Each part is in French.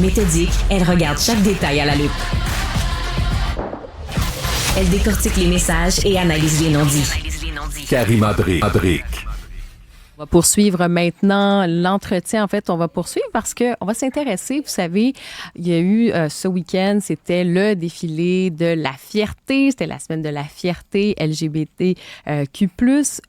Méthodique, elle regarde chaque détail à la loupe. Elle décortique les messages et analyse les non-dits. Karima Brick. On va poursuivre maintenant l'entretien. En fait, on va poursuivre parce qu'on va s'intéresser. Vous savez, il y a eu ce week-end, c'était le défilé de la fierté. C'était la semaine de la fierté LGBTQ+.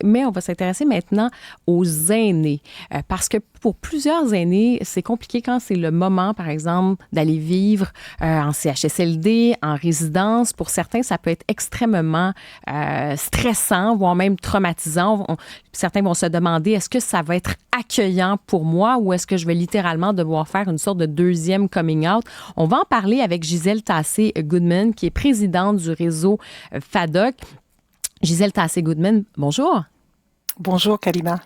Mais on va s'intéresser maintenant aux aînés. Parce que pour plusieurs aînés, c'est compliqué quand c'est le moment, par exemple, d'aller vivre en CHSLD, en résidence. Pour certains, ça peut être extrêmement stressant, voire même traumatisant. Certains vont se demander, est-ce que ça va être accueillant pour moi ou est-ce que je vais littéralement devoir faire une sorte de deuxième coming out? On va en parler avec Gisèle Tassé-Goodman, qui est présidente du réseau FADOC. Gisèle Tassé-Goodman, bonjour. Bonjour, Karima.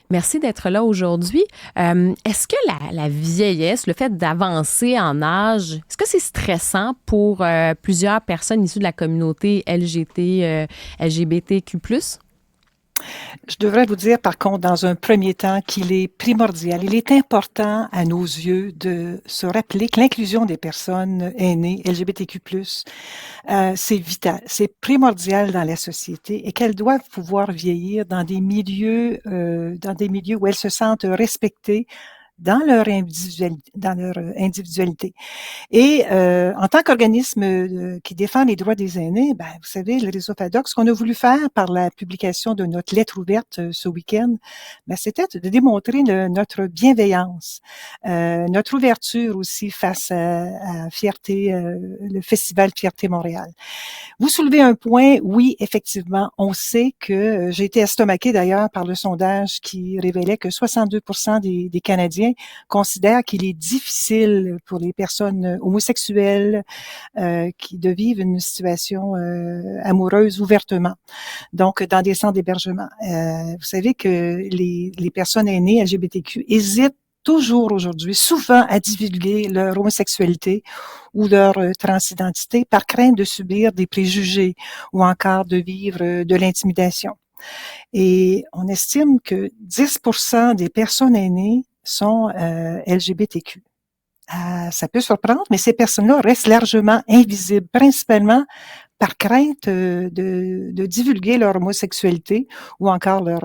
Merci d'être là aujourd'hui. Est-ce que la vieillesse, le fait d'avancer en âge, est-ce que c'est stressant pour plusieurs personnes issues de la communauté LGBTQ+? Je devrais vous dire, par contre, dans un premier temps, qu'il est primordial, il est important à nos yeux de se rappeler que l'inclusion des personnes aînées LGBTQ+, c'est vital, c'est primordial dans la société et qu'elles doivent pouvoir vieillir dans des milieux où elles se sentent respectées dans leur individualité. Et en tant qu'organisme qui défend les droits des aînés, ben, vous savez, le réseau FADOC, ce qu'on a voulu faire par la publication de notre lettre ouverte ce week-end, ben, c'était de démontrer notre bienveillance, notre ouverture aussi face à Fierté, le Festival Fierté Montréal. Vous soulevez un point, oui, effectivement, on sait que j'ai été estomaquée d'ailleurs par le sondage qui révélait que 62% des Canadiens considèrent qu'il est difficile pour les personnes homosexuelles de vivre une situation amoureuse ouvertement, donc dans des centres d'hébergement. Vous savez que les personnes aînées LGBTQ hésitent toujours aujourd'hui, souvent à divulguer leur homosexualité ou leur transidentité par crainte de subir des préjugés ou encore de vivre de l'intimidation. Et on estime que 10% des personnes aînées sont LGBTQ. Ça peut surprendre, mais ces personnes-là restent largement invisibles, principalement par crainte de divulguer leur homosexualité ou encore leur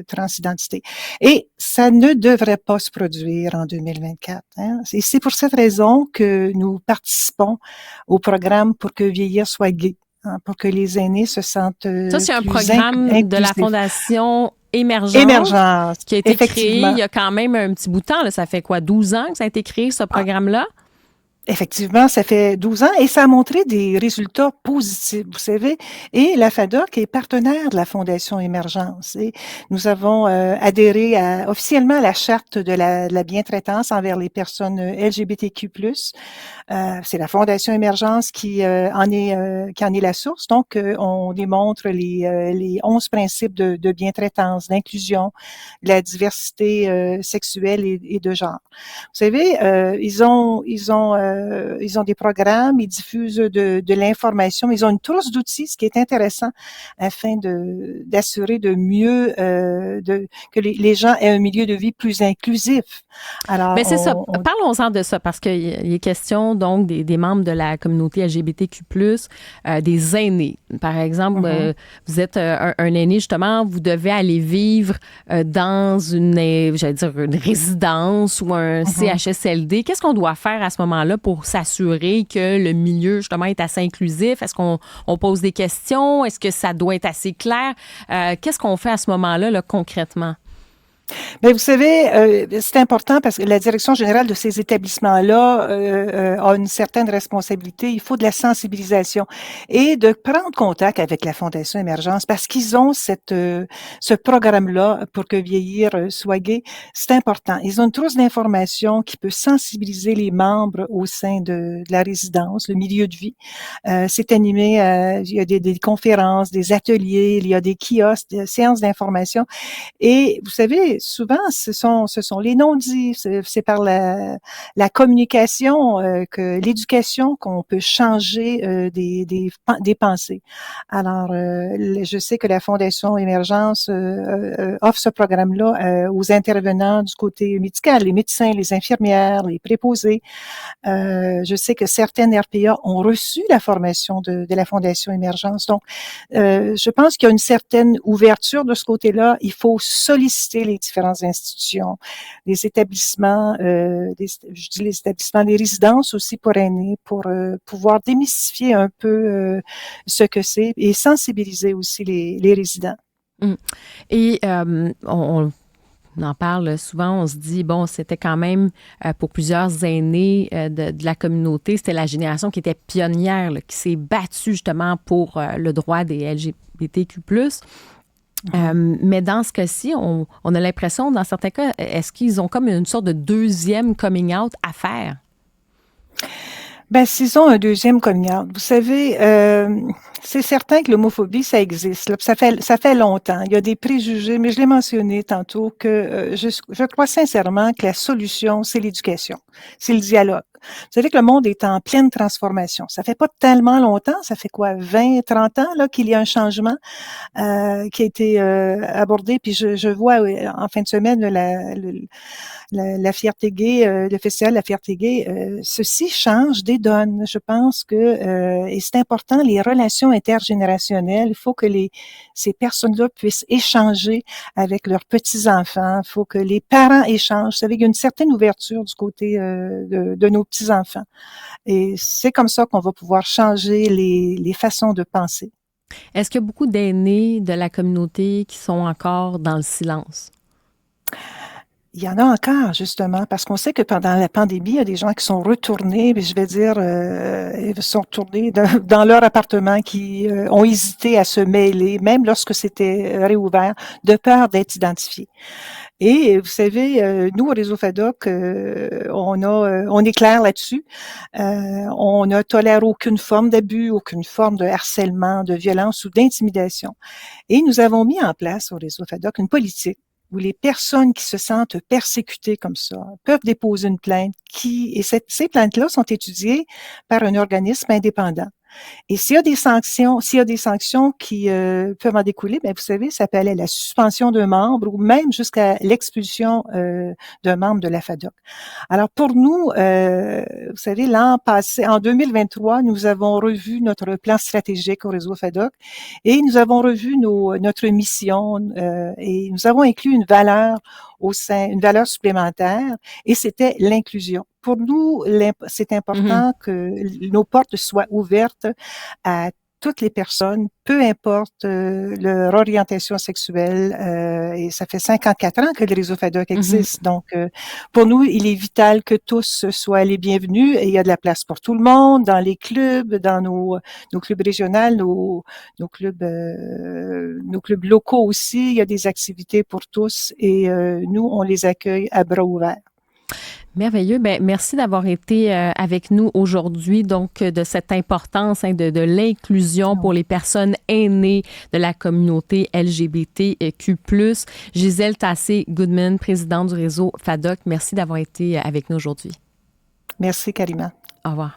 transidentité. Et ça ne devrait pas se produire en 2024. Hein? Et c'est pour cette raison que nous participons au programme pour que vieillir soit gai, hein, pour que les aînés se sentent Ça, c'est un programme de la Fondation Émergence qui a été créé il y a quand même un petit bout de temps. Là. Ça fait quoi, 12 ans que ça a été créé, ce programme-là? Effectivement, ça fait 12 ans et ça a montré des résultats positifs, vous savez. Et la FADOC est partenaire de la Fondation Émergence. Et nous avons adhéré officiellement à la charte de la bientraitance envers les personnes LGBTQ+. C'est la Fondation Émergence qui en est la source. Donc, on démontre les 11 principes de bientraitance, d'inclusion, de la diversité sexuelle et de genre. Vous savez, ils ont des programmes, ils diffusent de l'information, ils ont une trousse d'outils, ce qui est intéressant, afin d'assurer de mieux que les gens aient un milieu de vie plus inclusif. Alors, mais c'est ça. Parlons-en de ça, parce qu'il est question donc des membres de la communauté LGBTQ+, des aînés. Par exemple, vous êtes un aîné, justement, vous devez aller vivre dans une résidence ou un CHSLD. Qu'est-ce qu'on doit faire à ce moment-là pour s'assurer que le milieu, justement, est assez inclusif? Est-ce qu'on pose des questions? Est-ce que ça doit être assez clair? Qu'est-ce qu'on fait à ce moment-là, là, concrètement? Bien, vous savez, c'est important parce que la direction générale de ces établissements-là a une certaine responsabilité. Il faut de la sensibilisation et de prendre contact avec la Fondation Émergence parce qu'ils ont ce programme-là pour que vieillir soit gai. C'est important. Ils ont une trousse d'informations qui peut sensibiliser les membres au sein de la résidence, le milieu de vie. C'est animé, il y a des conférences, des ateliers, il y a des kiosques, des séances d'information. Et vous savez, savez, souvent, ce sont les non-dits, c'est par la communication, que l'éducation qu'on peut changer des pensées. Alors, je sais que la Fondation Émergence offre ce programme-là aux intervenants du côté médical, les médecins, les infirmières, les préposés. Je sais que certaines RPA ont reçu la formation de la Fondation Émergence. Donc, je pense qu'il y a une certaine ouverture de ce côté-là. Il faut solliciter les différentes institutions, les établissements, je dis les établissements, les résidences aussi pour aînés, pour pouvoir démystifier un peu ce que c'est et sensibiliser aussi les résidents. Et on en parle souvent, on se dit, bon, c'était quand même pour plusieurs aînés de la communauté, c'était la génération qui était pionnière, là, qui s'est battue justement pour le droit des LGBTQ+. Mais dans ce cas-ci, on a l'impression, dans certains cas, est-ce qu'ils ont comme une sorte de deuxième coming out à faire? Ben, s'ils ont un deuxième coming out, vous savez, c'est certain que l'homophobie, ça existe. Là, ça fait longtemps. Il y a des préjugés, mais je l'ai mentionné tantôt que je crois sincèrement que la solution, c'est l'éducation, c'est le dialogue. Vous savez que le monde est en pleine transformation. Ça fait pas tellement longtemps, ça fait quoi, 20, 30 ans là qu'il y a un changement qui a été abordé. Puis je vois en fin de semaine la Fierté Gay, le festival La Fierté Gay, ceci change des donnes. Je pense que et c'est important, les relations intergénérationnelles. Il faut que ces personnes-là puissent échanger avec leurs petits-enfants. Il faut que les parents échangent. Vous savez, il y a une certaine ouverture du côté de nos petits-enfants. Et c'est comme ça qu'on va pouvoir changer les façons de penser. Est-ce qu'il y a beaucoup d'aînés de la communauté qui sont encore dans le silence? Il y en a encore, justement, parce qu'on sait que pendant la pandémie, il y a des gens qui sont retournés, je vais dire, ils sont retournés dans leur appartement, qui ont hésité à se mêler, même lorsque c'était réouvert, de peur d'être identifiés. Et vous savez, nous, au réseau FADOC, on est clair là-dessus. On ne tolère aucune forme d'abus, aucune forme de harcèlement, de violence ou d'intimidation. Et nous avons mis en place au réseau FADOC une politique où les personnes qui se sentent persécutées comme ça peuvent déposer une plainte ces plaintes-là sont étudiées par un organisme indépendant. Et s'il y a des sanctions qui peuvent en découler, ben vous savez, ça peut aller à la suspension d'un membre ou même jusqu'à l'expulsion d'un membre de la FADOC. Alors pour nous, vous savez, l'an passé, en 2023, nous avons revu notre plan stratégique au réseau FADOC et nous avons revu notre mission et nous avons inclus une valeur une valeur supplémentaire, et c'était l'inclusion. Pour nous, c'est important que nos portes soient ouvertes à toutes les personnes, peu importe leur orientation sexuelle. Et ça fait 54 ans que le réseau FADOC existe. Donc, pour nous, il est vital que tous soient les bienvenus. Et il y a de la place pour tout le monde, dans les clubs, dans nos clubs régionaux, nos clubs locaux aussi. Il y a des activités pour tous. Et nous, on les accueille à bras ouverts. Merveilleux. Ben, merci d'avoir été avec nous aujourd'hui, donc de cette importance de l'inclusion pour les personnes aînées de la communauté LGBTQ+. Gisèle Tassé-Goodman, présidente du réseau FADOC, merci d'avoir été avec nous aujourd'hui. Merci, Karima. Au revoir.